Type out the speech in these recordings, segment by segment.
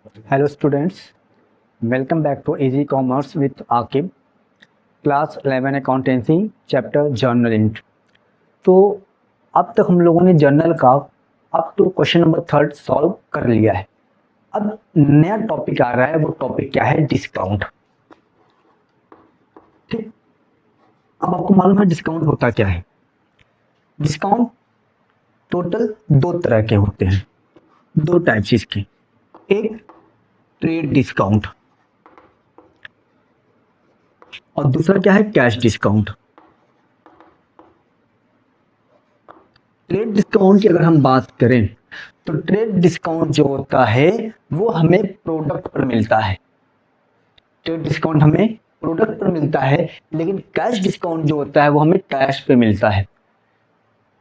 Hello students, welcome back to Easy Commerce with Akib, class 11 accountancy chapter journal इंट। तो अब तक हम लोगों ने जर्नल का up to question number 3 solve कर लिया है। अब नया टॉपिक आ रहा है, वो टॉपिक क्या है? डिस्काउंट। ठीक, अब आपको मालूम है डिस्काउंट होता क्या है। डिस्काउंट टोटल दो तरह के होते हैं, दो टाइप्स इसके। एक ट्रेड डिस्काउंट और दूसरा क्या है? Cash discount. ट्रेड डिस्काउंट की अगर हम बात करें तो ट्रेड डिस्काउंट जो होता है वो हमें प्रोडक्ट पर मिलता है। ट्रेड डिस्काउंट हमें प्रोडक्ट पर मिलता है, लेकिन कैश डिस्काउंट जो होता है वो हमें कैश पे मिलता है।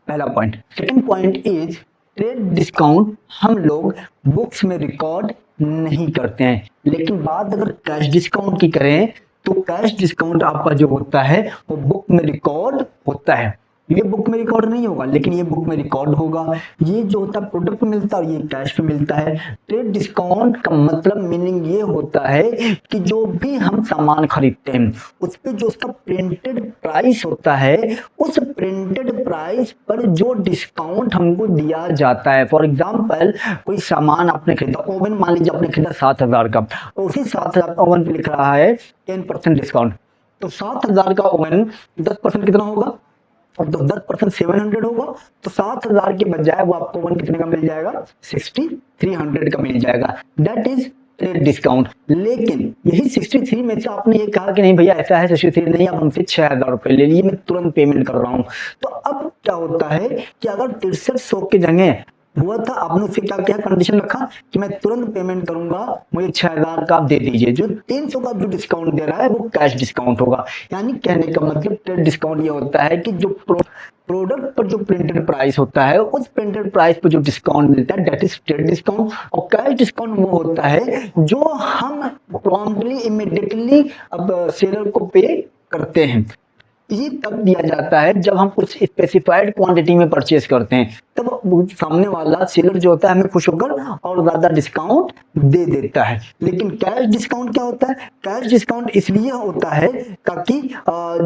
पहला point. Second point is trade discount हम लोग बुक्स में रिकॉर्ड नहीं करते हैं, लेकिन बात अगर कैश डिस्काउंट की करें तो कैश डिस्काउंट आपका जो होता है वो बुक में रिकॉर्ड होता है। ये बुक में रिकॉर्ड नहीं होगा, लेकिन ये बुक में रिकॉर्ड होगा। ये जो होता है प्रोडक्ट पे मिलता है और ये कैश पे मिलता है। ट्रेड डिस्काउंट का मतलब मीनिंग ये होता है कि जो भी हम सामान खरीदते हैं उस पे जो उसका प्रिंटेड प्राइस होता है, उस प्रिंटेड प्राइस पर जो डिस्काउंट हमको दिया जाता है। फॉर एग्जाम्पल, कोई सामान आपने खरीदा, ओवन मान लीजिए आपने खरीदा 7,000 का, तो उसी 7,000 ओवन पे लिख रहा है 10% डिस्काउंट। तो 7,000 का ओवन 10% कितना होगा? और तो 10% 700 होगा। तो 7,000 के बजाय वो आपको वन कितने का मिल जाएगा? 6,300 का मिल जाएगा। That is trade discount. लेकिन यही 63 में से आपने ये कहा कि नहीं भैया ऐसा है 63 नहीं, अब हमसे 6,000 रुपए ले लिए, मैं तुरंत पेमेंट कर रहा हूँ। तो अब क्या होता है कि अगर 6300 की जगह हुआ था, आपने उससे क्या क्या कंडीशन रखा कि मैं तुरंत पेमेंट करूंगा, मुझे 6,000 का आप दे दीजिए। जो 300 का जो डिस्काउंट दे रहा है वो कैश डिस्काउंट होगा। यानी कहने का मतलब ट्रेड डिस्काउंट ये होता है कि जो प्रोडक्ट पर जो प्रिंटेड प्राइस होता है उस प्रिंटेड प्राइस पर जो डिस्काउंट मिलता है दैट इज ट्रेड डिस्काउंट। और कैश डिस्काउंट वो होता है जो हम प्रॉम्प्टली इमीडिएटली अब सेलर को पे करते हैं। ये तब दिया जाता है जब हम कुछ स्पेसिफाइड क्वांटिटी में परचेज करते हैं, तब सामने वाला सेलर जो होता है हमें खुश होकर और ज्यादा डिस्काउंट दे देता है। लेकिन कैश डिस्काउंट क्या होता है? कैश डिस्काउंट इसलिए होता है ताकि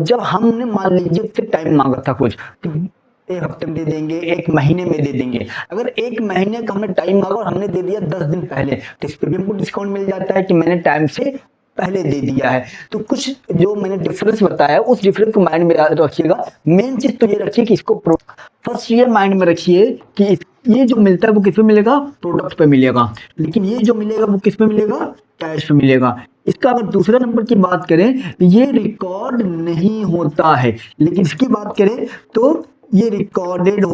जब हमने मान लीजिए फिर टाइम मांगा था कुछ, एक हफ्ते में दे देंगे, एक महीने में दे देंगे। अगर एक महीने का हमने टाइम मांगा और हमने दे दिया 10 दिन पहले, तो इस पर भी हमको डिस्काउंट मिल जाता है कि मैंने टाइम से पहले दे दिया है। तो कुछ जो मैंने डिफरेंस बताया उस डिफरेंस को माइंड में रखिएगा। मेन चीज तो ये रखिए कि इसको फर्स्ट ये माइंड में रखिए कि ये जो मिलता है वो किस पे मिलेगा? प्रोडक्ट पे मिलेगा। लेकिन ये जो मिलेगा वो किस पे मिलेगा? कैश पे मिलेगा। इसका अगर दूसरे नंबर की बात करें, ये रिकॉर्ड नहीं होता है, लेकिन इसकी बात करें तो ये रिकॉर्डेड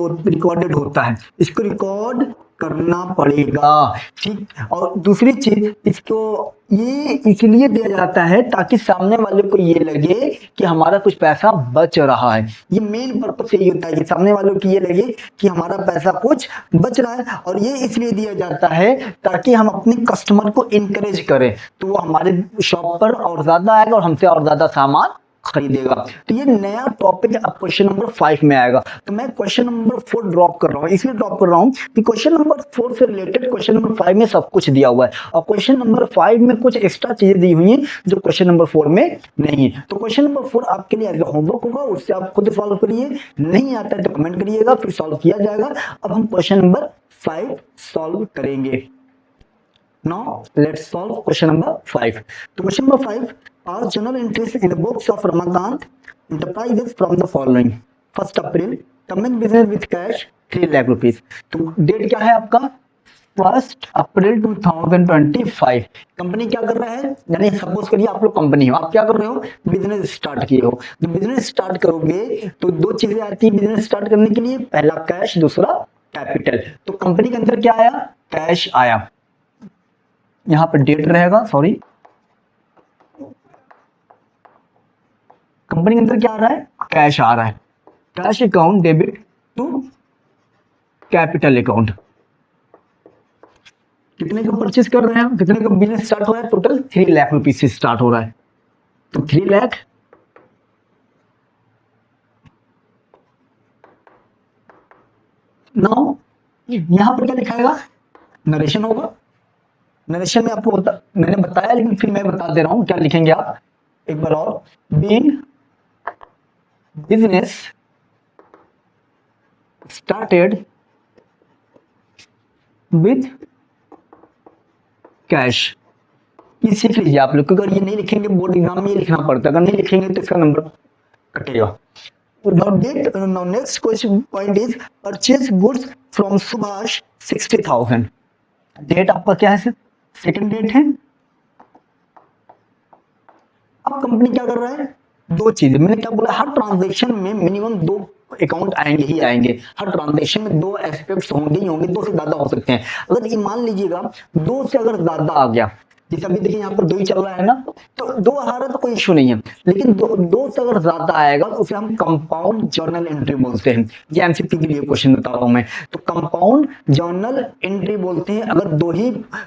होता है। इसको रिकॉर्ड करना पड़ेगा। ठीक, और दूसरी चीज, इसको ये इसलिए दिया जाता है ताकि सामने वाले को ये लगे कि हमारा कुछ पैसा बच रहा है। ये मेन पर्पस यही होता है कि सामने वालों को ये लगे कि हमारा पैसा कुछ बच रहा है। और ये इसलिए दिया जाता है ताकि हम अपने कस्टमर को इनकरेज करें, तो वो हमारे शॉप पर और ज्यादा आएगा और हमसे और ज्यादा सामान खरीदेगा। तो ये नया टॉपिक अब क्वेश्चन नंबर 5 में आएगा। तो मैं क्वेश्चन नंबर 4 ड्रॉप कर रहा हूँ, इसलिए ड्रॉप कर रहा हूँ कि क्वेश्चन नंबर 4 से रिलेटेड क्वेश्चन नंबर 5 में सब कुछ दिया हुआ है, और क्वेश्चन नंबर 5 में कुछ एक्स्ट्रा चीजें दी हुई हैं जो क्वेश्चन नंबर 4 में नहीं है। तो क्वेश्चन नंबर 4 आपके लिए एज होमवर्क होगा, उससे आप खुद सॉल्व करिए। नहीं आता है तो कमेंट करिएगा, फिर सॉल्व किया जाएगा। अब हम क्वेश्चन नंबर 5 सॉल्व करेंगे। Now let's solve question number 5. तो question number 5, our journal entries in the books of Ramakant enterprises from the following. 1 April, commence business with cash 3 lakh rupees. तो date क्या है आपका? 1 अप्रैल 2025। कंपनी क्या कर रहा है? यानी सपोज करिए आप लोग कंपनी हो, आप क्या कर रहे हो? बिजनेस स्टार्ट किए हो। तो बिजनेस स्टार्ट करोगे तो दो चीजें आती है बिजनेस स्टार्ट करने के लिए, पहला कैश, दूसरा कैपिटल। तो कंपनी के अंदर क्या आया? कैश आया। यहां पर डेट रहेगा, सॉरी, कंपनी के अंदर क्या आ रहा है? कैश आ रहा है। Cash account debit to capital account. कितने का परचेज कर रहे हैं? कितने का बिजनेस स्टार्ट हो रहा है? टोटल 3 लाख रुपीज से स्टार्ट हो रहा है। तो 3 लाख नाउ यहां पर क्या लिखाएगा? नरेशन होगा। नरेशन में आपको मैंने बताया, लेकिन फिर मैं बता दे रहा हूं क्या लिखेंगे आप एक बार और। Being business started with cash. ये सीख लीजिए आप लोग, क्योंकि अगर ये नहीं लिखेंगे बोर्ड एग्जाम में ये लिखना पड़ता है, अगर नहीं लिखेंगे तो इसका नंबर कटेगा। Now next question point is purchase goods from Subhash 60,000। Date आपका क्या है सर? सेकंड डेट है। अब कंपनी क्या कर रहा है? दो चीजें मैंने क्या बोला, हर ट्रांजेक्शन में मिनिमम दो अकाउंट आएंगे ही आएंगे, हर ट्रांजेक्शन में दो एस्पेक्ट्स होंगे ही होंगे, दो से ज्यादा हो सकते हैं। अगर ये मान लीजिएगा दो से अगर ज्यादा आ गया, जैसे अभी देखिए यहाँ पर दो ही चल रहा है ना, तो दो आ रहा है तो कोई इश्यू नहीं है, लेकिन दो से अगर ज्यादा आएगा तो उसे हम कंपाउंड जर्नल एंट्री बोलते हैं। ये एमसीक्यू के लिए क्वेश्चन बता रहा हूं मैं, तो कंपाउंड जर्नल एंट्री बोलते हैं अगर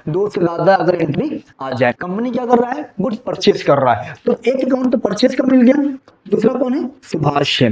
दो से ज्यादा अगर एंट्री आ जाए। कंपनी क्या कर रहा है? गुड्स परचेज कर रहा है, तो एक अकाउंट तो परचेज का मिल गया, दूसरा कौन है? सुभाष है।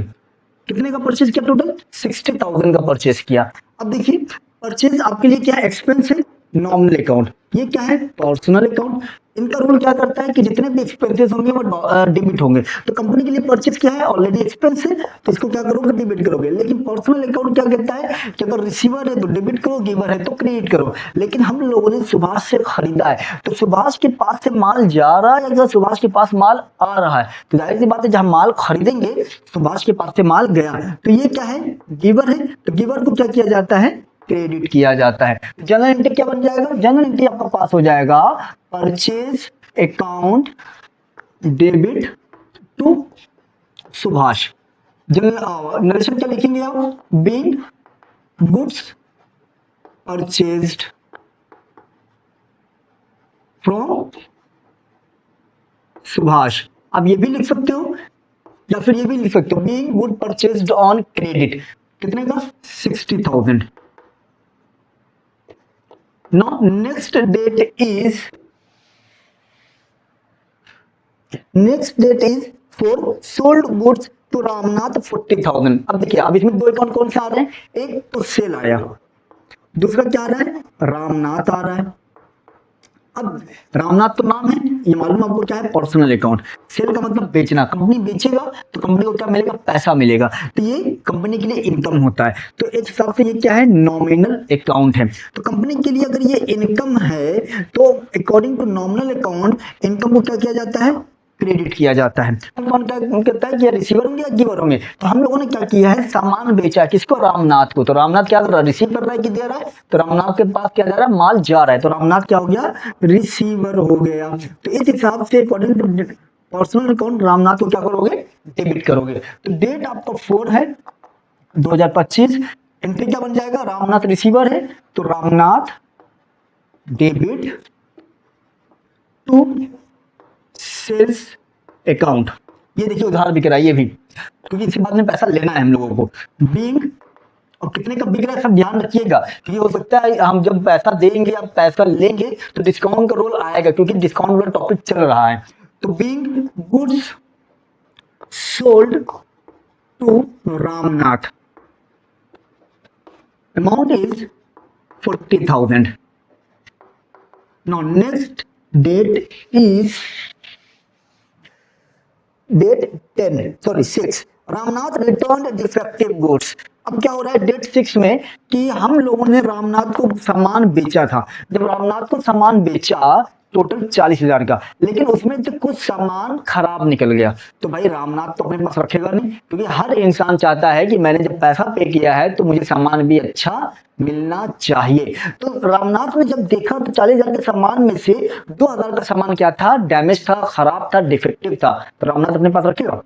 कितने का परचेज किया? टोटल 60,000 का परचेज किया। अब देखिए परचेज आपके लिए क्या है? एक्सपेंस है, नॉमिनल अकाउंट। ये क्या है? Personal account. इनका रूल क्या करता है कि जितने भी एक्सपेंसेस होंगे वो डेबिट होंगे। तो कंपनी के लिए परचेज क्या है? ऑलरेडी एक्सपेंस है, तो इसको क्या करोगे? डेबिट करोगे। लेकिन पर्सनल अकाउंट क्या कहता है कि अगर रिसीवर है तो डेबिट करो, गिवर है तो क्रेडिट करो। लेकिन हम लोगों ने सुभाष से खरीदा है, तो सुभाष के पास से माल जा रहा है या सुभाष के पास माल आ रहा है? तो जाहिर सी बात है जहां माल खरीदेंगे सुभाष के पास से माल गया, तो ये क्या है? गिवर है, तो गिवर को क्या किया जाता है? क्रेडिट किया जाता है। जनरल एंट्री क्या बन जाएगा? जनरल एंट्री आपका पास हो जाएगा purchase account debit to Subhash. General narration क्या लिखेंगे आप? Being goods purchased from Subhash. आप ये भी लिख सकते हो या फिर ये भी लिख सकते हो being good purchased on credit. कितने का? 60,000। Now next date is for sold goods to Ramnath 40,000। अब देखिए अब इसमें दो अकाउंट कौन से आ रहे हैं? एक तो सेल आया, दूसरा क्या आ रहा है? रामनाथ आ रहा है। अब रामनाथ तो नाम है, ये मालूम आपको क्या है? Personal account. सेल का मतलब बेचना, कंपनी बेचेगा तो कंपनी को क्या मिलेगा? पैसा मिलेगा, तो ये कंपनी के लिए इनकम होता है। तो इस हिसाब से ये क्या है? नॉमिनल अकाउंट है। तो कंपनी के लिए अगर ये इनकम है तो according to nominal account income को क्या किया जाता है? क्रेडिट किया जाता है। कौन कहता है कि रिसीवर होंगे या गिवर होंगे? तो हम लोगों ने क्या किया है? सामान बेचा, किसको? रामनाथ को। तो रामनाथ क्या कर रहा है? रिसीव कर रहा है कि दे रहा है? तो रामनाथ के पास क्या जा रहा है? माल जा रहा है, तो रामनाथ क्या हो गया? रिसीवर हो गया। तो इस हिसाब से according to personal account Ramnath को क्या करोगे? डेबिट करोगे। तो डेट आपका 4 है 2025। एंट्री क्या बन जाएगा? रामनाथ रिसीवर है, तो Ramnath debit to sales account. ये देखिए उधार बिक रहा है ये भी, क्योंकि इसके बाद में पैसा लेना है हम लोगों को। बीइंग और कितने का बिक रहा है सब ध्यान रखिएगा, क्योंकि हो सकता है हम जब पैसा देंगे या पैसा लेंगे तो डिस्काउंट का रोल आएगा, क्योंकि डिस्काउंट वाला टॉपिक चल रहा है। तो being goods sold to Ramnath, amount is 40,000। Now next date is date 6। Ramnath return defective goods. अब क्या हो रहा है डेट 6 में कि हम लोगों ने रामनाथ को सामान बेचा था। जब रामनाथ को सामान बेचा टोटल 40,000 का, लेकिन उसमें से कुछ सामान खराब निकल गया, तो भाई रामनाथ तो अपने पास रखेगा नहीं, क्योंकि हर इंसान चाहता है कि मैंने जब पैसा पे किया है तो मुझे सामान भी अच्छा मिलना चाहिए। तो रामनाथ ने जब देखा तो 40,000 के सामान में से 2,000 का सामान क्या था? डैमेज था, खराब था, डिफेक्टिव था। तो रामनाथ अपने पास रखेगा?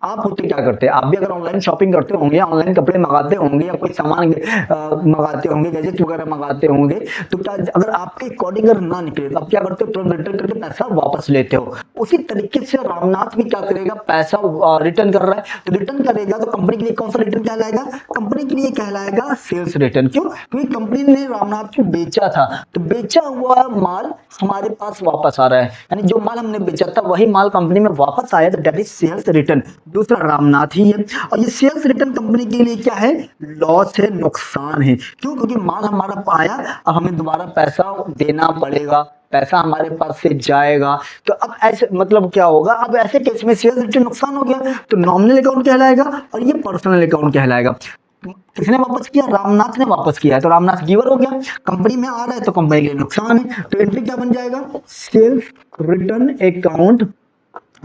आप होते क्या करते हैं? आप भी अगर ऑनलाइन शॉपिंग करते होंगे, ऑनलाइन कपड़े मंगाते होंगे या कोई सामान मंगाते होंगे, गैजेट वगैरह मंगाते होंगे, तो क्या अगर आपके अकॉर्डिंग अगर ना निकले तो आप क्या करते हो? तुरंत रिटर्न करके पैसा वापस लेते हो। उसी तरीके से रामनाथ भी क्या करेगा? पैसा रिटर्न कर रहा है, तो रिटर्न करेगा तो कंपनी के लिए कौन सा रिटर्न कहलाएगा? कंपनी के लिए कहलाएगा सेल्स रिटर्न। क्यों? क्योंकि कंपनी ने रामनाथ को बेचा था, तो बेचा हुआ माल हमारे पास वापस आ रहा है, यानी जो माल हमने बेचा था वही माल कंपनी में वापस आया, तो दैट इज सेल्स रिटर्न। दूसरा रामनाथ ही है। और ये सेल्स रिटर्न कंपनी के लिए क्या है? लॉस है, नुकसान है। क्यों? क्योंकि माल हमारा आया, अब हमें दोबारा पैसा देना पड़ेगा, पैसा हमारे पास से जाएगा। तो अब ऐसे मतलब क्या होगा, अब ऐसे केस में सेल्स रिटर्न नुकसान हो गया तो नॉमिनल अकाउंट कहलाएगा और ये पर्सनल अकाउंट कहलाएगा। किसने वापस किया, रामनाथ ने वापस किया है, तो रामनाथ गिवर हो गया, कंपनी में आ रहा है तो कंपनी के लिए नुकसान है। तो एंट्री क्या बन जाएगा, sales return account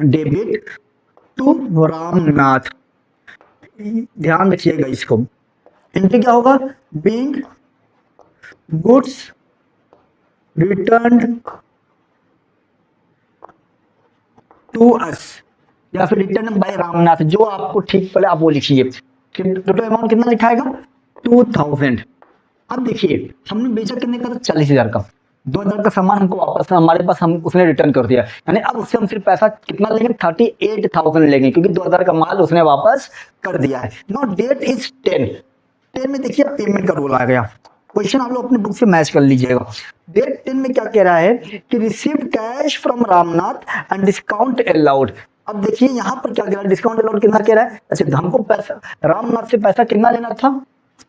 debit to Ramnath. ध्यान रखिएगा इसको, एंट्री क्या होगा, being goods returned to us या फिर रिटर्न बाय रामनाथ, जो आपको ठीक पड़े आप वो लिखिए। टोटल अमाउंट कितना लिखाएगा, 2000। अब देखिए हमने बेचा कितने का था, 40,000 का, 2,000 का सामान हमको वापस हमारे पास हम उसने रिटर्न कर दिया, यानी अब उससे हम सिर्फ पैसा कितना लेंगे, 38,000 लेंगे, क्योंकि 2,000 का माल उसने वापस कर दिया है। नाउ डेट इज 10 में देखिए पेमेंट का रूल आ गया। क्वेश्चन आप लोग अपने बुक से मैच कर लीजिएगा। डेट 10 में क्या कह रहा है कि received cash from Ramnath and discount allowed. अब देखिए यहाँ पर क्या कह रहा है, डिस्काउंट अलाउड कितना कह रहा है, अच्छा हमको पैसा रामनाथ से पैसा कितना लेना था,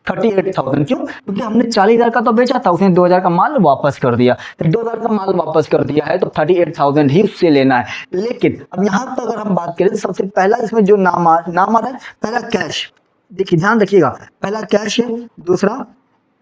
38,000। क्यों, क्योंकि हमने 40,000 का तो बेचा था, उसने 2,000 का माल वापस कर दिया, तो 2,000 का माल वापस कर दिया है तो 38,000 ही उससे लेना है। लेकिन अब यहाँ पर अगर हम बात करें तो सबसे पहला इसमें जो नाम आ रहा है, पहला कैश, देखिए ध्यान रखिएगा, पहला कैश है, दूसरा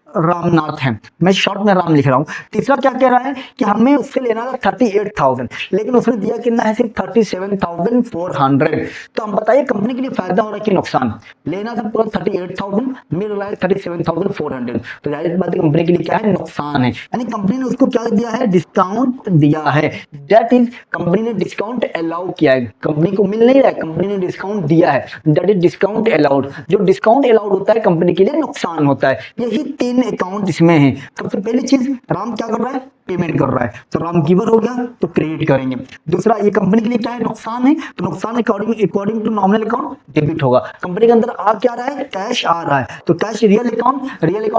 रामनाथ है, मैं शॉर्ट में राम लिख रहा हूं। तीसरा क्या कह रहा है कि हमें उससे लेना था 38,000, लेकिन उसने दिया कितना है, सिर्फ 37,400। तो हम बताइए कंपनी के लिए फायदा हो रहा है कि नुकसान, लेना था पूरा 38,000, मिल रहा है 37,400, तो जाहिर बात है कंपनी के लिए क्या है, नुकसान है। यानी कंपनी ने उसको क्या दिया है, डिस्काउंट दिया है, दैट इज कंपनी ने डिस्काउंट अलाउ किया है, कंपनी को मिल नहीं रहा है, कंपनी ने डिस्काउंट दिया है, दैट इज डिस्काउंट अलाउड। जो डिस्काउंट अलाउड होता है कंपनी के लिए नुकसान होता है। यही 3 अकाउंट इसमें है। सबसे पहली चीज, राम क्या कर रहा है, पेमेंट कर रहा है, तो राम गिवर हो गया तो क्रेडिट करेंगे। दूसरा, ये कंपनी के लिए क्या है, नुकसान है, तो नुकसान according to nominal account debit होगा। कंपनी के अंदर आ क्या रहा है, कैश आ रहा है, तो कैश रियल अकाउंट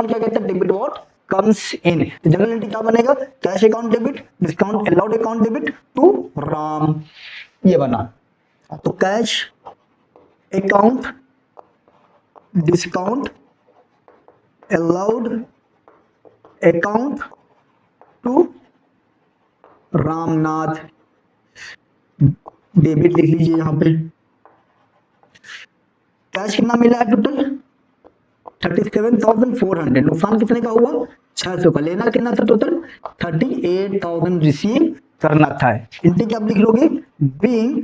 क्या कहते हैं, डेबिट व्हाट कम्स इन। तो जनरल एंट्री क्या बनेगा, cash account debit, discount allowed account debit to Ram, ये बना। तो cash account discount allowed account to Ramnath, debit लिख लीजिए यहां पे। कैश कितना मिला है टोटल, 37,400, नुकसान कितने का हुआ, 600 का, लेना कितना था टोटल, 38,000 रिसीव करना था। एंट्री क्या आप लिख लोगे, being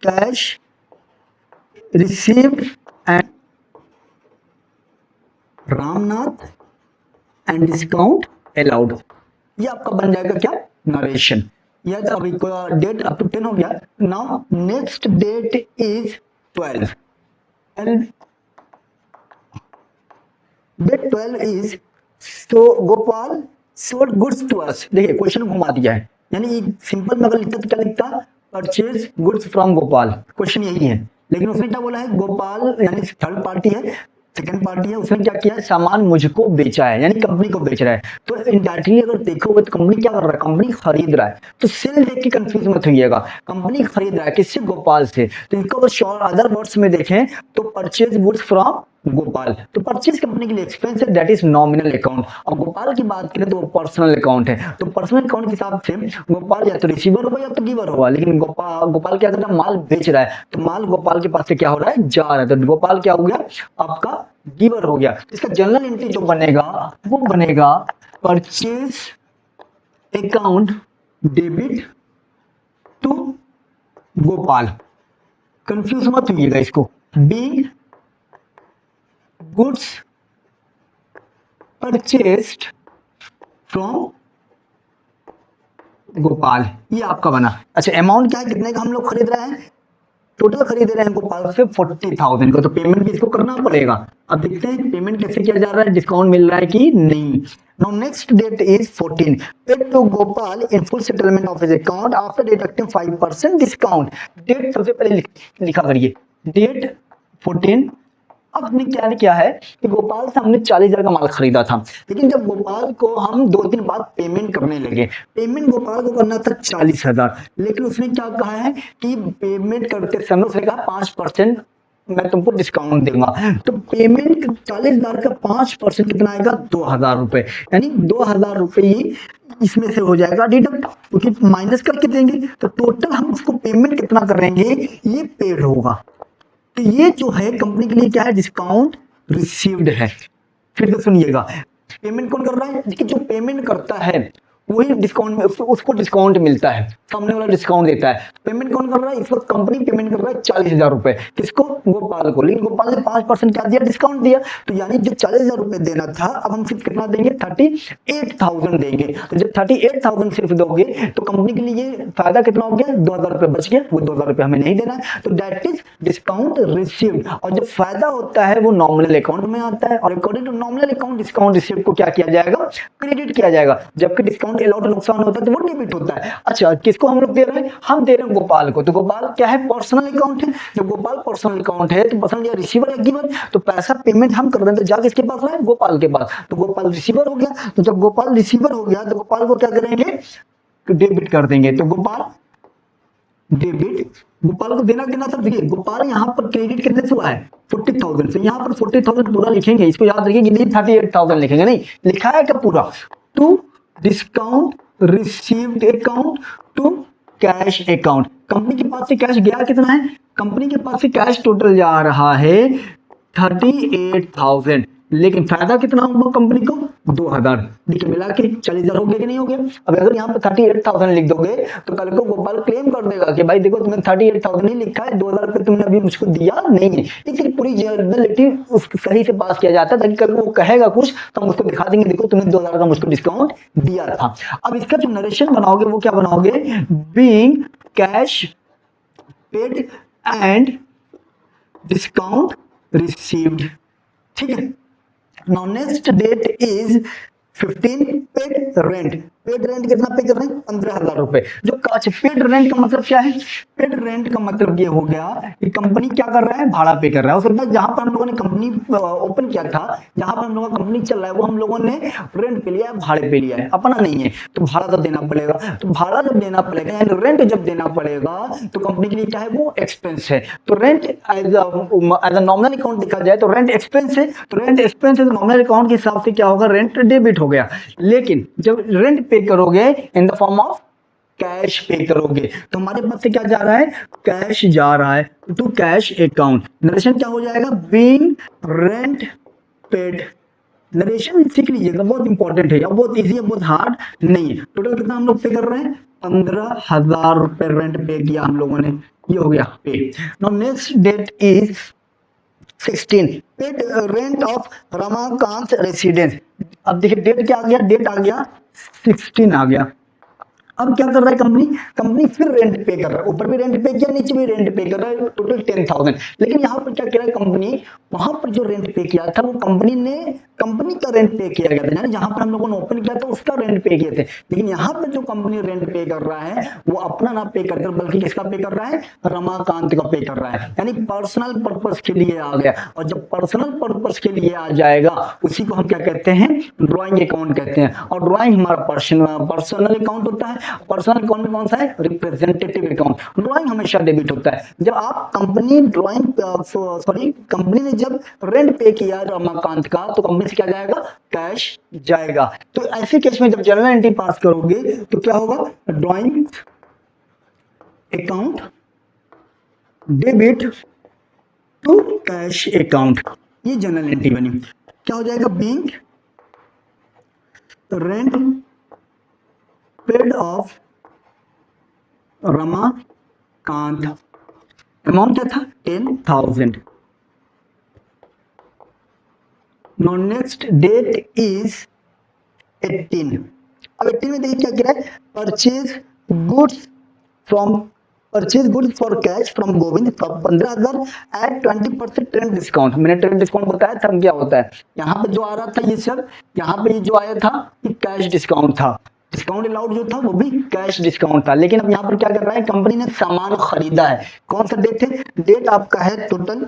cash received and Ramnath and discount allowed, ये आपका बन जाएगा क्या, नरेशन। यह तो अभी डेट अप टू 10 हो गया। Now next date is 12 and date 12 is, so Gopal sold goods to us. देखिए क्वेश्चन घुमा दिया है, यानी सिंपल में अगर लिखता तो क्या लिखता, purchase goods from Gopal, question यही है, लेकिन उसने क्या बोला है, गोपाल यानी थर्ड पार्टी है, सेकंड पार्टी है, उसने क्या किया, सामान मुझको बेचा है, यानी कंपनी को बेच रहा है। तो इनडायरेक्टली अगर देखोगे तो कंपनी क्या कर रहा है, कंपनी खरीद रहा है, तो सेल देख के कंफ्यूज मत होइएगा, कंपनी खरीद रहा है किससे, गोपाल से। तो इसको अगर शॉर्ट अदर वर्ड्स में देखें तो परचेज गुड्स फ्रॉम गोपाल, तो परचेज कंपनी के लिए एक्सपेंस है, दैट इज नॉमिनल अकाउंट। और गोपाल की बात करें तो वो पर्सनल अकाउंट है, तो पर्सनल अकाउंट के हिसाब से गोपाल या तो रिसीवर होगा या तो गिवर होगा, लेकिन गोपाल क्या कर रहा है, माल बेच रहा है, तो माल गोपाल के पास से क्या हो रहा है, जा रहा है, तो गोपाल क्या हो गया, आपका गिवर हो गया। इसका जनरल एंट्री जो बनेगा वो बनेगा purchase account debit to Gopal, confuse मत होइएगा इसको, being goods purchased from Gopal, ये आपका बना। अच्छा अमाउंट क्या है, कितने का हम लोग खरीद रहे हैं, टोटल खरीद रहे हैं गोपाल से 40,000 को, तो पेमेंट भी इसको करना पड़ेगा। अब देखते हैं पेमेंट कैसे किया जा रहा है, डिस्काउंट मिल रहा है कि नहीं। Now next date is 14, paid to Gopal in full settlement of his account after deducting 5% discount. Date सबसे पहले लिखा करिए, डेट 14। अब हमने क्या किया है कि गोपाल से हमने 40,000 का माल खरीदा था, लेकिन जब गोपाल को हम 2 दिन बाद पेमेंट करने लगे, पेमेंट गोपाल को करना था 40,000, लेकिन उसने क्या कहा है कि पेमेंट करते समय उसने कहा 5% मैं तुमको डिस्काउंट दूंगा। तो पेमेंट 40,000 का 5% कितना आएगा, 2,000 रुपए, यानी 2,000 रुपए ही इसमें से हो जाएगा डिडक्ट, क्योंकि माइनस करके देंगे। तो टोटल हम उसको पेमेंट कितना करेंगे, ये पेड होगा। तो ये जो है कंपनी के लिए क्या है, डिस्काउंट रिसीव्ड है। फिर से सुनिएगा, पेमेंट कौन कर रहा है, देखिए जो पेमेंट करता है वही डिस्काउंट में उसको डिस्काउंट मिलता है, सामने वाला डिस्काउंट देता है। पेमेंट कौन कर रहा है, इस वक्त कंपनी पेमेंट कर रहा है 40,000 रुपए, किसको, गोपाल को, लेकिन गोपाल ने 5% क्या दिया, डिस्काउंट दिया। तो यानी जो 40,000 रुपए देना था, अब हम सिर्फ कितना देंगे, 38,000 देंगे। तो जब 38,000 सिर्फ दोगे तो कंपनी के लिए फायदा कितना हो गया, 2,000 रुपए बच गया, वो 2,000 रुपए हमें नहीं देना है। तो दैट इज डिस्काउंट रिसीव्ड। और जो फायदा होता है वो नॉमिनल अकाउंट में आता है, और according to nominal account discount received को क्या किया जाएगा, क्रेडिट किया जाएगा। जबकि डिस्काउंट अलाउड नुकसान होता है तो वो डेबिट होता है। अच्छा, किसको हम लोग दे रहे हैं, हम दे रहे हैं गोपाल को। तो गोपाल क्या है, पर्सनल अकाउंट है। जब गोपाल पर्सनल अकाउंट है तो पर्सनल या रिसीवर या गिवर, तो पैसा पेमेंट हम कर दें तो जाके किसके पास है, गोपाल के पास। तो गोपाल रिसीवर हो गया। तो जब गोपाल रिसीवर हो गया तो गोपाल को क्या करेंगे, डेबिट कर देंगे। तो गोपाल डेबिट, गोपाल को देना कितना था, देखिए गोपाल यहाँ पर क्रेडिट कितने से हुआ है, 40,000 से। यहाँ पर 40,000 पूरा लिखेंगे, इसको याद रखिए, नहीं 38,000 लिखेंगे, नहीं लिखा है क्या पूरा, to discount received account to cash account. Company के पास से कैश गया कितना है, कंपनी के पास से कैश टोटल जा रहा है 38,000, लेकिन फायदा कितना होगा कंपनी को, 2,000। देखिए मिला के 40,000 हो गया कि नहीं हो गया। अब अगर यहाँ पे 38,000 लिख दोगे तो कल को गोपाल क्लेम कर देगा कि भाई देखो तुमने 38,000 नहीं लिखा है, 2,000 रुपए तुमने अभी मुझको दिया नहीं है। इसलिए पूरी जर्नलिटी उसकी सही से पास किया जाता है, ताकि कल वो कहेगा कुछ तो हम उसको दिखा देंगे, देखो तुमने 2,000 का मुझको डिस्काउंट दिया था। अब इसका जो नरेशन बनाओगे वो क्या बनाओगे, being cash paid and discount received, ठीक है। Now next date is 15 paid rent. Paid rent कितना पे कर रहे हैं, 15,000 रुपए। जो पेड रेंट का मतलब क्या है, पेड रेंट का मतलब ये हो गया कि कंपनी क्या कर रहा है, भाड़ा पे कर रहा है। उसके बाद जहां पर हम लोगों ने कंपनी ओपन किया था, जहां पर हम लोगों का कंपनी चल रहा है, वो हम लोगों ने रेंट पे लिया है, भाड़े पे लिया है, अपना नहीं है, तो भाड़ा तो देना पड़ेगा। तो भाड़ा जब देना पड़ेगा यानी रेंट जब देना पड़ेगा तो कंपनी के लिए क्या है, वो एक्सपेंस है। तो rent as a nominal account देखा जाए तो रेंट एक्सपेंस है, तो रेंट एक्सपेंस है तो नॉमिनल अकाउंट के हिसाब से क्या होगा, रेंट डेबिट हो गया। लेकिन जब रेंट पे करोगे in the form of cash पे करोगे तो हमारे पास से क्या जा रहा है, कैश जा रहा है टू कैश अकाउंट। नरेशन क्या हो जाएगा, बीइंग रेंट पेड। नरेशन सीख लीजिएगा, बहुत इंपॉर्टेंट है, या बहुत इजी है, बहुत हार्ड नहीं है। टोटल कितना हम लोग पे कर रहे हैं, 15,000 रुपए रेंट पे किया हम लोगों ने, ये हो गया pay. Now next date is 16 paid rent of Ramakant residence. अब देखिए डेट क्या आ गया, डेट आ गया 16 आ गया। अब क्या कर रहा है कंपनी, कंपनी फिर रेंट पे कर रहा है, ऊपर भी रेंट पे किया, नीचे भी रेंट पे कर रहा है, टोटल 10,000। लेकिन यहाँ पर क्या किया है कंपनी, वहां पर जो रेंट पे किया था वो कंपनी का रेंट पे किया गया था, यानी जहां पर हम लोगों ने ओपन किया था उसका रेंट पे किए थे। लेकिन यहाँ पर जो कंपनी रेंट पे कर रहा है वो अपना ना पे कर बल्कि किसका पे कर रहा है, रमाकांत का पे कर रहा है, यानी पर्सनल पर्पस के लिए आ गया। और जब पर्सनल पर्पस के लिए आ जाएगा उसी को हम क्या कहते हैं, ड्रॉइंग अकाउंट कहते हैं। और ड्रॉइंग हमारा पर्सनल अकाउंट होता है। पर्सनल अकाउंट में कौन सा है, रिप्रेजेंटेटिव अकाउंट। ड्रॉइंग हमेशा डेबिट होता है। जब आप कंपनी ने जब रेंट पे किया रमाकांत का तो कंपनी से क्या जाएगा, कैश जाएगा। तो ऐसे केस में जब जर्नल एंट्री पास करोगे तो क्या होगा, drawing account debit to cash account, ये जर्नल एंट्री बनी। क्या हो जाएगा, being rent paid of Ramakant, amount क्या था 10,000। Now next date is 18। अब 18 में देखिए क्या कह रहा है, purchase goods for cash from Govind for 15,000 at 20% trade discount. मैंने ट्रेंड डिस्काउंट बताया था क्या होता है। यहाँ पे जो आ रहा था ये सब, यहाँ पे जो आया था ये कैश डिस्काउंट था। डिस्काउंट अलाउड जो था वो भी कैश डिस्काउंट था, लेकिन अब यहाँ पर क्या कर रहा है, कंपनी ने सामान खरीदा है। कौन सा डेट है, डेट आपका है टोटल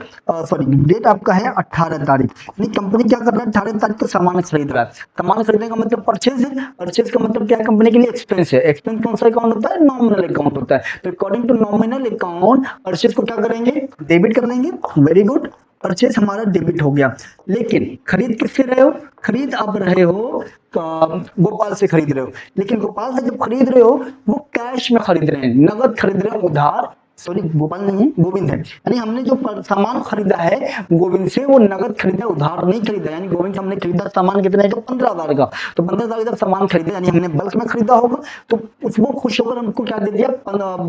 डेट आपका है 18 तारीख, यानी कंपनी क्या कर रहा है 18 तारीख को सामान खरीद रहा है। सामान खरीदने का मतलब परचेज है, परचेज का मतलब क्या है, कंपनी के लिए एक्सपेंस है। एक्सपेंस कौन सा अकाउंट होता है, नॉमिनल अकाउंट होता है। तो according to nominal account purchase को क्या करेंगे, डेबिट कर लेंगे। वेरी गुड, परचेज हमारा डेबिट हो गया। लेकिन खरीद किससे रहे हो, खरीद आप रहे हो गोपाल से खरीद रहे हो, लेकिन गोपाल से जब खरीद रहे हो वो कैश में खरीद रहे हैं, नगद खरीद रहे हो, उधार, सॉरी गोपाल नहीं है गोविंद है, यानी हमने जो सामान खरीदा है गोविंद से वो नगद खरीदा, उधार नहीं खरीदा। यानी गोविंद से हमने खरीदा सामान कितने का, 15,000 का। तो 15,000 का सामान खरीदा यानी हमने बल्क में खरीदा होगा, तो वो खुश होकर हमको क्या दे दिया,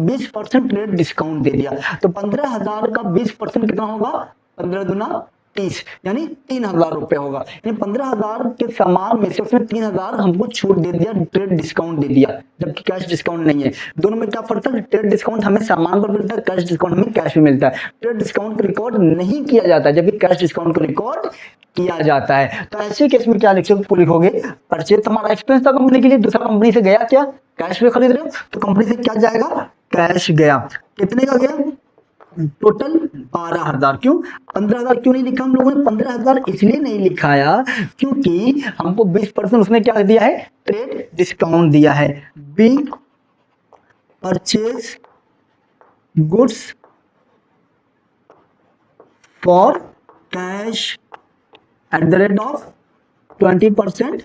20% ट्रेड डिस्काउंट दे दिया। तो 15,000 का 20% कितना होगा, 15 दूना 30, यानी 3,000 रुपए होगा। यानी 15,000 के सामान में से उसने 3,000 हमको छूट दे दिया, ट्रेड डिस्काउंट दे दिया, जबकि कैश डिस्काउंट नहीं है। दोनों में क्या फर्क है, ट्रेड डिस्काउंट हमें सामान पर मिलता है, कैश डिस्काउंट हमें कैश में मिलता है। ट्रेड डिस्काउंट को रिकॉर्ड नहीं किया जाता है, जबकि कैश डिस्काउंट को रिकॉर्ड किया जाता है। तो ऐसे केस में क्या लिखोगे, परचेज हमारा एक्सपेंस था कंपनी के लिए, दूसरा कंपनी से गया क्या, कैश में खरीद रहे हो, तो कंपनी से क्या जाएगा, कैश गया। कितने का गया, टोटल 12,000। क्यों 15,000 क्यों नहीं लिखा हम लोगों ने, 15,000 इसलिए नहीं लिखाया क्योंकि हमको 20% उसने क्या दिया है, ट्रेड डिस्काउंट दिया है। Being purchase goods for cash at the rate of 20%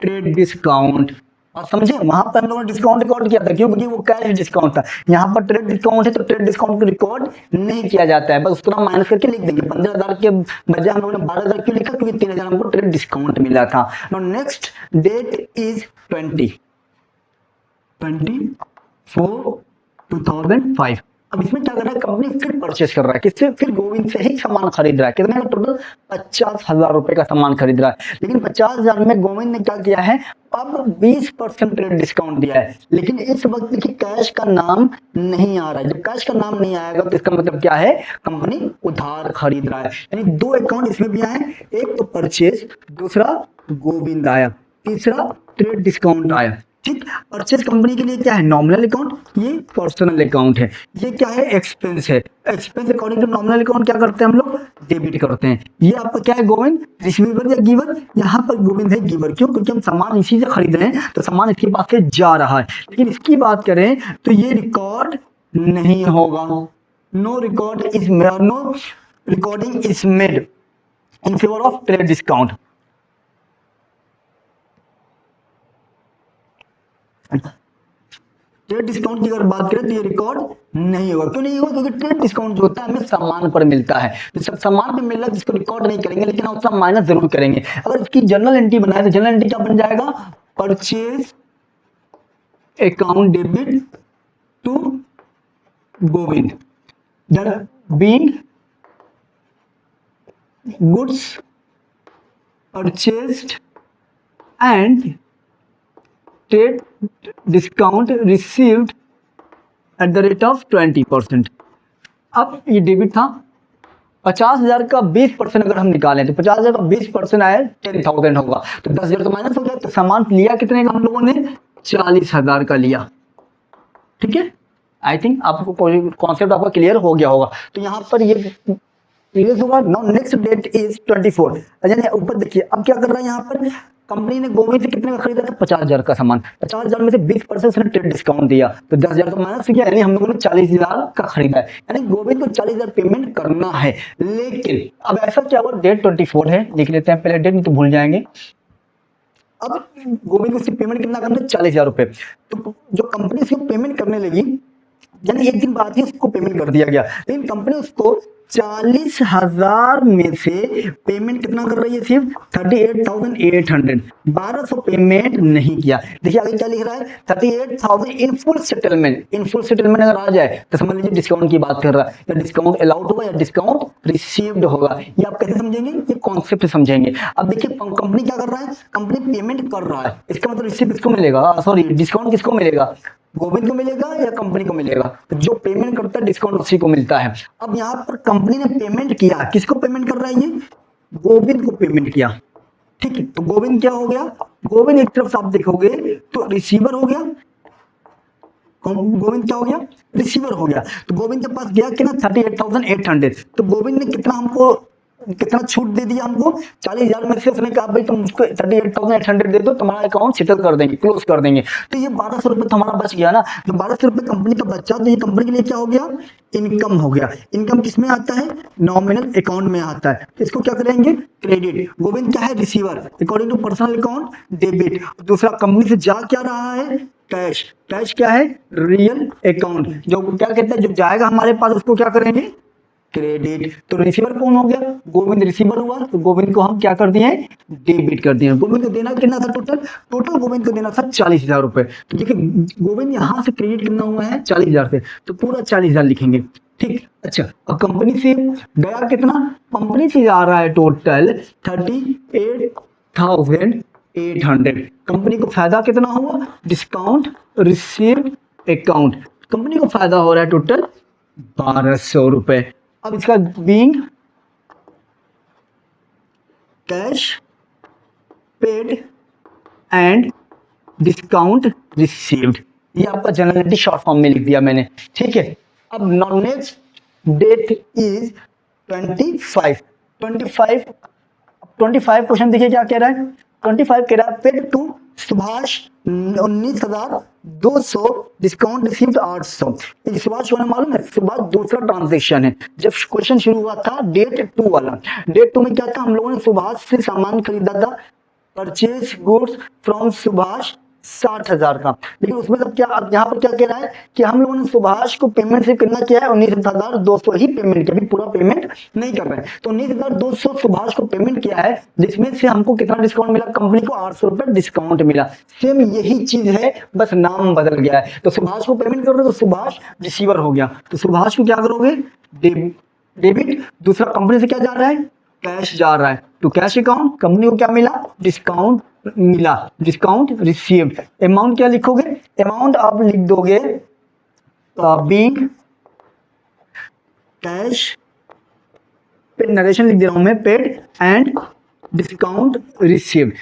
trade discount. और समझे, वहां पर हम लोगों ने डिस्काउंट रिकॉर्ड किया था, क्यों, क्योंकि वो कैश डिस्काउंट था। यहाँ पर ट्रेड डिस्काउंट है तो ट्रेड डिस्काउंट को रिकॉर्ड नहीं किया जाता है, बस उसको माइनस करके लिख देंगे। 15,000 के बजाय हम लोगों ने 12,000 क्यों लिखा, क्योंकि 3,000 हमको ट्रेड डिस्काउंट मिला था। Now next date is 24/2005। अब इसमें क्या कर रहा है, कंपनी फिर परचेस कर रहा है, किससे, फिर गोविंद से ही सामान खरीद रहा है। कितने का, टोटल 50,000 रुपए का सामान खरीद रहा है। लेकिन 50,000 में गोविंद ने क्या किया है, अब 20% ट्रेड डिस्काउंट दिया है। लेकिन इस वक्त देखिए कैश का नाम नहीं आ रहा है। जब कैश का नाम नहीं आएगा तो इसका मतलब क्या है, कंपनी उधार खरीद रहा है। यानी दो अकाउंट इसमें भी आए, एक तो परचेज, दूसरा गोविंद आया, तीसरा ट्रेड डिस्काउंट आया। ठीक, परचेज कंपनी के लिए क्या है, नॉमिनल अकाउंट, ये पर्सनल अकाउंट है। ये क्या है, एक्सपेंस है। Expense according to nominal account क्या करते हैं हम लोग, डेबिट करते हैं। ये आपका क्या है, गोविंद रिसीवर या गिवर, यहाँ पर गोविंद है गिवर। क्यों, क्योंकि हम सामान इसी से खरीद रहे हैं तो सामान इसके पास से जा रहा है। लेकिन इसकी बात करें तो ये रिकॉर्ड नहीं होगा, no recording is made in favour of trade discount. Trade discount की अगर बात करें तो ये रिकॉर्ड नहीं होगा। क्यों नहीं होगा, क्योंकि ट्रेड डिस्काउंट जो होता है हमें सामान पर मिलता है, तो सब सामान पे मिल रहा है जिसको रिकॉर्ड नहीं करेंगे, लेकिन हम उसका माइनस जरूर करेंगे। अगर इसकी जनरल एंट्री बनाए तो जनरल एंट्री क्या बन जाएगा, purchase account debit to Govind, being goods purchased and trade discount received at the rate of 20%। अब ये डेबिट था, 50,000 का 20% अगर हम निकालें तो 50,000 का 20% आया 10,000 होगा, तो 10,000 तो माइनस हो गया। तो सामान लिया कितने का हम लोगों ने, 40,000 का लिया। ठीक है, आई थिंक आपको कॉन्सेप्ट आपका क्लियर हो गया होगा। तो यहाँ पर ये क्लियर होगा। Now next date is 24। ऊपर देखिए अब क्या कर रहा है, यहाँ पर कंपनी ने गोविंद से कितने का खरीदा था, 50,000 का सामान। 50,000 में से 20% उसने ट्रेड डिस्काउंट दिया, तो 10,000 का माइनस किया, यानी हम लोगों ने 40,000 का खरीदा है। यानी गोविंद को 40,000 पेमेंट करना है। लेकिन अब ऐसा क्या हुआ, डेट 24 है, लिख लेते हैं पहले डेट, नहीं तो भूल जाएंगे। अब गोविंद को सिर्फ पेमेंट कितना करना है, 40,000 रुपए। तो जो कंपनी सिर्फ पेमेंट करने लगी, यानी एक दिन बाद ही उसको पेमेंट कर दिया गया, लेकिन कंपनी उसको 40,000 में से पेमेंट कितना कर रही है, सिर्फ 38,800, 1,200 पेमेंट नहीं किया। देखिए आगे क्या लिख रहा है, 38,000 इन फुल सेटलमेंट। इन फुल सेटलमेंट अगर आ जाए तो समझ लीजिए डिस्काउंट की बात कर रहा है, या डिस्काउंट अलाउड होगा या डिस्काउंट रिसीव्ड होगा। ये आप कैसे समझेंगे, ये कॉन्सेप्ट समझेंगे। अब देखिए कंपनी क्या कर रहा है, कंपनी पेमेंट कर रहा है, इसका मतलब रिसीव किसको मिलेगा, सॉरी डिस्काउंट किसको मिलेगा, गोविंद को मिलेगा या कंपनी को मिलेगा, तो जो पेमेंट करता है डिस्काउंट उसी को मिलता है। अब यहाँ पर कंपनी ने पेमेंट किया, किसको पेमेंट कर रहा है, ये गोविंद को पेमेंट किया। ठीक है, तो गोविंद क्या हो गया, गोविंद एक तरफ से आप देखोगे तो रिसीवर हो गया, गोविंद क्या हो गया, रिसीवर हो गया। तो गोविंद के पास गया कितना 38,800, तो गोविंद ने कितना हमको कितना छूट दे दिया हमको 40,000 में से उसने कहा भाई तुम मुझको 38,800 दे दो, तुम्हारा अकाउंट सेटल कर देंगे, क्लोज कर देंगे। तो ये 1,200 रुपये तो हमारा बच गया ना, तो 1,200 रुपये कंपनी का बचा, तो ये कंपनी के लिए क्या हो गया, इनकम हो गया। इनकम किस में आता है, नॉमिनल अकाउंट में आता है, तो इसको क्या करेंगे, क्रेडिट। गोविंद क्या है, receiver, according to personal account debit. दूसरा कंपनी से जा क्या रहा है, कैश, कैश क्या है, रियल अकाउंट, जो क्या कहते हैं जो जाएगा हमारे पास उसको क्या करेंगे, क्रेडिट। तो रिसीवर कौन हो गया, गोविंद रिसीवर हुआ, तो गोविंद को हम क्या कर दिए, डेबिट कर दिए। गोविंद को देना कितना था, टोटल गोविंद को देना था 40,000 रुपए। तो देखिए गोविंद यहाँ से क्रेडिट कितना हुआ है 40,000 से, तो पूरा 40,000 लिखेंगे, ठीक। अच्छा, और कंपनी से गया कितना, कंपनी से आ रहा है टोटल 38,800। कंपनी को फायदा कितना हुआ, डिस्काउंट रिसीव अकाउंट, कंपनी को फायदा हो रहा है टोटल 1,200 रुपए। अब इसका being cash paid and discount received, ये आपका जनरलिटी शॉर्ट फॉर्म में लिख दिया मैंने, ठीक है। अब नेक्स्ट डेट इज 25 क्वेश्चन देखिए क्या कह रहा है, 25 कह रहा है paid to Subhash 19,200 discount received 800। Subhash को मालूम है, सुभाष दूसरा ट्रांजेक्शन है। जब क्वेश्चन शुरू हुआ था डेट 2 वाला, डेट 2 में क्या था, हम लोगों ने सुभाष से सामान खरीदा था, परचेज गुड्स फ्रॉम सुभाष 60,000 का, लेकिन उसमें सब क्या यहाँ पर क्या कह रहा है कि हम लोगों ने सुभाष को पेमेंट से कितना किया है 19,200 ही पेमेंट किया, अभी पूरा पेमेंट नहीं कर रहे हैं। तो 19,200 सुभाष को पेमेंट किया है, जिसमें से हमको कितना डिस्काउंट मिला, कंपनी को 800 रुपए डिस्काउंट मिला। सेम यही चीज है, बस नाम बदल गया है। तो सुभाष को पेमेंट कर रहे हो तो सुभाष रिसीवर हो गया, तो सुभाष को क्या करोगे, डेबिट। दूसरा कंपनी से क्या जा रहा है, कैश जा रहा है, तो कैश अकाउंट, कंपनी को क्या मिला, डिस्काउंट मिला, डिस्काउंट रिसीव्ड। अमाउंट क्या लिखोगे, अमाउंट आप लिख दोगे बीइंग कैश पे, नरेशन लिख दे रहा हूं मैं, paid and discount received.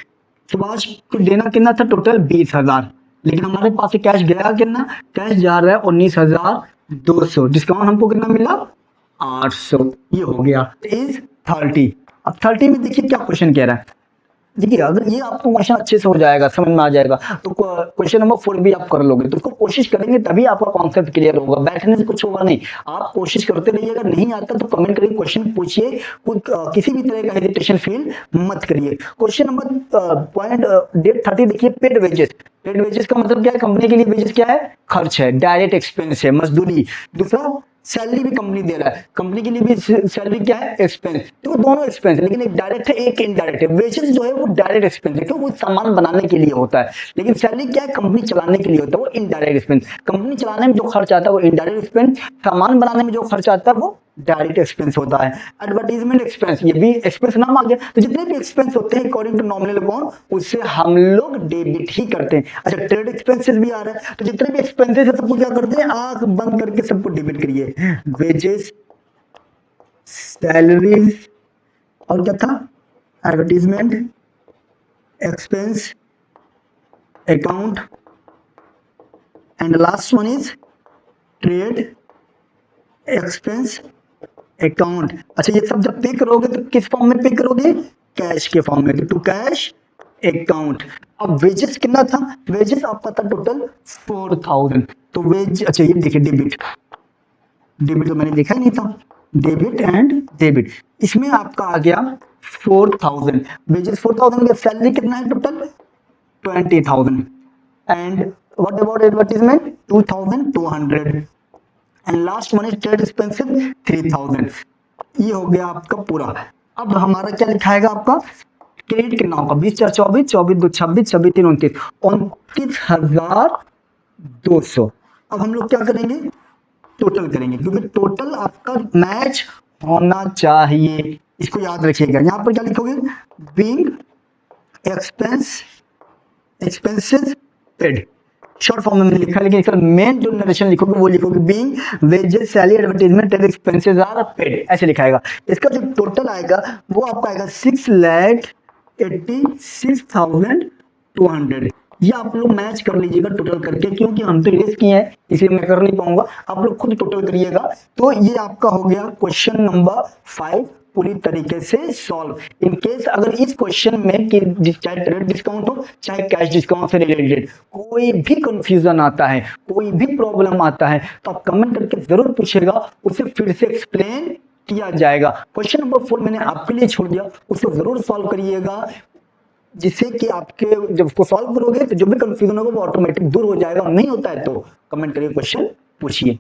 Subhash को देना कितना था, टोटल 20,000, लेकिन हमारे पास से कैश गया कितना, कैश जा रहा है 19,200, डिस्काउंट हमको कितना मिला 800, ये हो गया इज 30। अब 30 में देखिए क्या क्वेश्चन कह रहा है, देखिए अगर ये आपको क्वेश्चन अच्छे से हो जाएगा, समझ में आ जाएगा, तो क्वेश्चन नंबर 4 भी आप कर लोगे। तो उसको कोशिश करेंगे तभी आपका कॉन्सेप्ट क्लियर होगा, बैठने से कुछ होगा नहीं, आप कोशिश करते रहिए। अगर नहीं आता तो कमेंट करिए, क्वेश्चन पूछिए, किसी भी तरह का हेजिटेशन फील मत करिए। क्वेश्चन नंबर पॉइंट डेट 30 देखिए, पेड वेजेस। पेड वेजेस का मतलब क्या है, कंपनी के लिए वेजेस क्या है, खर्च है, डायरेक्ट एक्सपेंस है, मजदूरी। दूसरा सैलरी भी कंपनी दे रहा है, कंपनी के लिए भी सैलरी क्या है, एक्सपेंस। तो दोनों एक्सपेंस है, लेकिन एक डायरेक्ट है एक इनडायरेक्ट है। वेजेस जो है वो डायरेक्ट एक्सपेंस है, क्योंकि वो सामान बनाने के लिए होता है, लेकिन सैलरी क्या है, कंपनी चलाने के लिए होता है, वो इनडायरेक्ट एक्सपेंस। कंपनी चलाने में जो खर्च आता है वो इनडायरेक्ट एक्सपेंस, सामान बनाने में जो खर्च आता है वो डायरेक्ट एक्सपेंस होता है। एडवर्टाइजमेंट एक्सपेंस, ये भी एक्सपेंस नाम आ गया। तो जितने भी एक्सपेंस होते हैं अकॉर्डिंग टू नॉमिनल अकाउंट, उससे हम लोग डेबिट ही करते हैं। अच्छा, ट्रेड एक्सपेंसेस भी आ रहा है, तो जितने भी एक्सपेंसेस है सबको क्या करते हैं, आंख बंद करके सबको डेबिट करिए। वेजेस, सैलरीज, और क्या था, advertisement expense account, and last one is trade expense account. अच्छा, ये सब जब पे करोगे तो किस फॉर्म में पे करोगे, कैश के फॉर्म में, टू कैश अकाउंट। अब वेजेस कितना था, वेजेस आपका था टोटल 4,000, तो वेज, अच्छा ये देखिए डेबिट, डेबिट तो मैंने लिखा ही नहीं था, डेबिट एंड डेबिट, इसमें आपका आ गया 4,000, वेजेस 4,000 का, सैलरी कितना है total 20,000, and what about advertisement 2,200, and last one is trade expenses 3,000। ये हो गया आपका पूरा। अब हमारा क्या लिखाएगा, आपका क्रेडिट कितना होगा, 20 4 24, 24 2 26, 26 3 29, 29,200। अब हम लोग क्या करेंगे, टोटल करेंगे, क्योंकि टोटल आपका मैच होना चाहिए, इसको याद रखिएगा। यहाँ पर क्या लिखोगे, being expenses paid, short form में लिखा है, लेकिन इसका मेन जो नरेशन लिखोगे वो लिखोगे being wages, salary, advertisement, trade expenses are paid, ऐसे लिखाएगा। इसका जो टोटल आएगा वो आपका आएगा 6,00,000 86,200। ये आप लोग मैच कर लीजिएगा टोटल करके, क्योंकि हम तो रेस किए हैं इसलिए मैं कर नहीं पाऊंगा, आप लोग खुद टोटल करिएगा। तो ये आपका हो गया क्वेश्चन नंबर 5 पूरी तरीके से सॉल्व। इन केस अगर इस क्वेश्चन में कि चाहे ट्रेड डिस्काउंट हो चाहे कैश डिस्काउंट से रिलेटेड कोई भी कंफ्यूजन आता है, कोई भी प्रॉब्लम आता है, तो आप कमेंट करके जरूर पूछेगा, उसे फिर से एक्सप्लेन किया जाएगा। क्वेश्चन नंबर 4 मैंने आपके लिए छोड़ दिया, उसे जरूर सॉल्व करिएगा, जिससे कि आपके जब उसको सॉल्व करोगे तो जो भी कंफ्यूजन होगा वो ऑटोमेटिक दूर हो जाएगा। नहीं होता है तो कमेंट करिए, क्वेश्चन पूछिए।